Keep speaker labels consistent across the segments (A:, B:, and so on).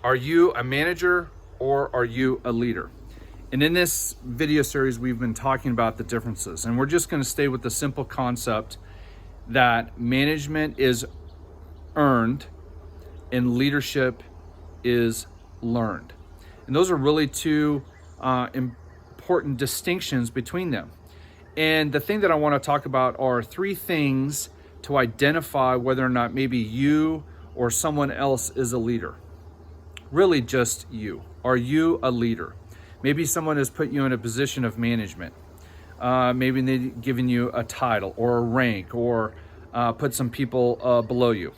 A: Are you a manager or are you a leader? And in this video series, we've been talking about the differences, and we're just going to stay with the simple concept that management is earned and leadership is learned. And those are really two important distinctions between them. And the thing that I want to talk about are three things to identify whether or not maybe you or someone else is a leader. Really just you. Are you a leader? Maybe someone has put you in a position of management. Maybe they've given you a title or a rank or put some people below you.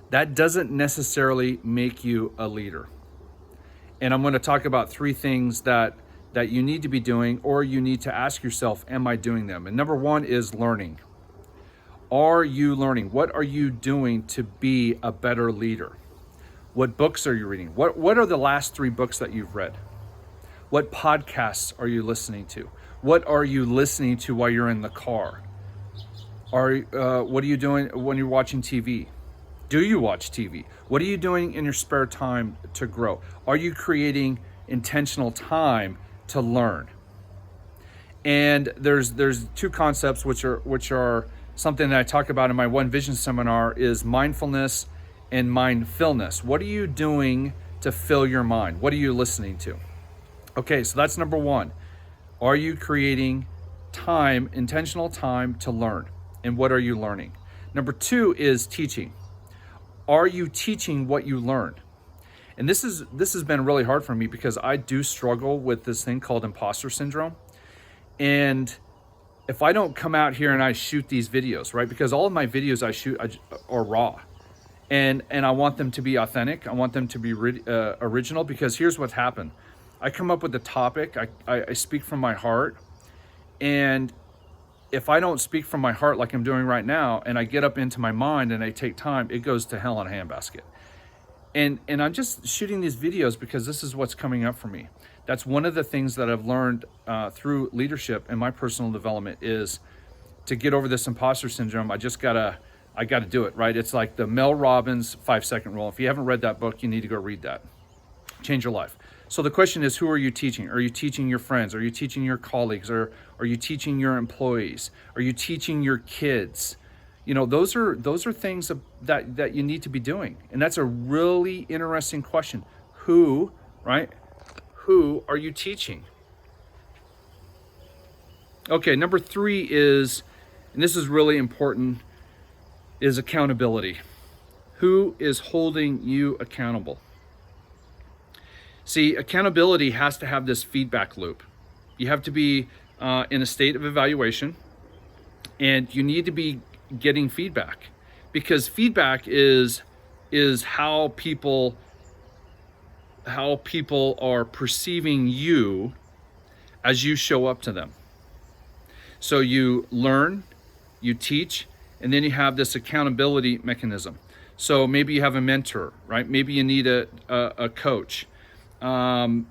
A: That doesn't necessarily make you a leader. And I'm going to talk about three things that you need to be doing, or you need to ask yourself, am I doing them? And number one is learning. Are you learning? What are you doing to be a better leader? What books are you reading? What are the last 3 books that you've read? What podcasts are you listening to? What are you listening to while you're in the car? What are you doing when you're watching TV? Do you watch TV? What are you doing in your spare time to grow? Are you creating intentional time to learn? And there's 2 concepts which are something that I talk about in my One Vision seminar is mindfulness and mindfulness. What are you doing to fill your mind? What are you listening to? Okay, so that's number 1. Are you creating time, intentional time to learn? And what are you learning? Number 2 is teaching. Are you teaching what you learn? And this has been really hard for me because I do struggle with this thing called imposter syndrome. And if I don't come out here and I shoot these videos, right? Because all of my videos I shoot are raw. And I want them to be authentic. I want them to be original, because here's what's happened. I come up with a topic, I speak from my heart, and if I don't speak from my heart like I'm doing right now, and I get up into my mind and I take time, it goes to hell in a handbasket. And I'm just shooting these videos because this is what's coming up for me. That's one of the things that I've learned through leadership and my personal development is to get over this imposter syndrome. I gotta do it, right? It's like the Mel Robbins 5-second rule. If you haven't read that book, you need to go read that. Change your life. So the question is, who are you teaching? Are you teaching your friends? Are you teaching your colleagues? Or are you teaching your employees? Are you teaching your kids? You know, those are things that you need to be doing. And that's a really interesting question. Who, right? Who are you teaching? Okay, number 3 is, and this is really important, is accountability. Who is holding you accountable? See, accountability has to have this feedback loop. You have to be in a state of evaluation, and you need to be getting feedback, because feedback is how people are perceiving you as you show up to them. So you learn, you teach, and then you have this accountability mechanism. So maybe you have a mentor, right? Maybe you need a coach.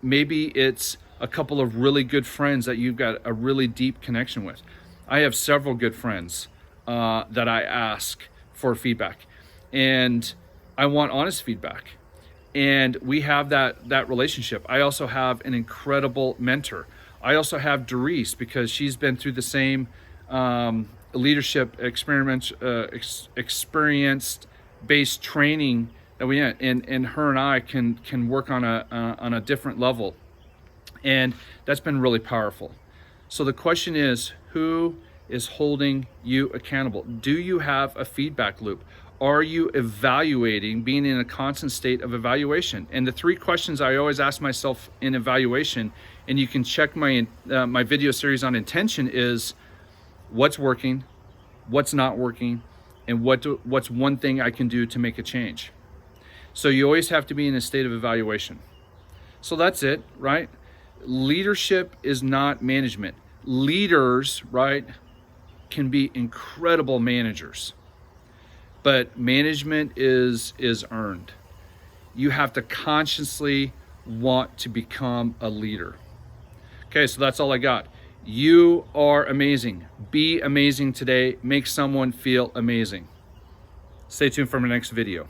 A: Maybe it's a couple of really good friends that you've got a really deep connection with. I have several good friends that I ask for feedback, and I want honest feedback. And we have that relationship. I also have an incredible mentor. I also have Doris, because she's been through the same leadership experience-based training that we had, and her and I can work on a different level, and that's been really powerful. So the question is, who is holding you accountable? Do you have a feedback loop? Are you evaluating, being in a constant state of evaluation? And the 3 questions I always ask myself in evaluation, and you can check my video series on intention, is what's working, what's not working, and what's one thing I can do to make a change. So you always have to be in a state of evaluation. So that's it, right? Leadership is not management. Leaders, right, can be incredible managers, but management is earned. You have to consciously want to become a leader. Okay, so that's all I got. You are amazing. Be amazing today. Make someone feel amazing. Stay tuned for my next video.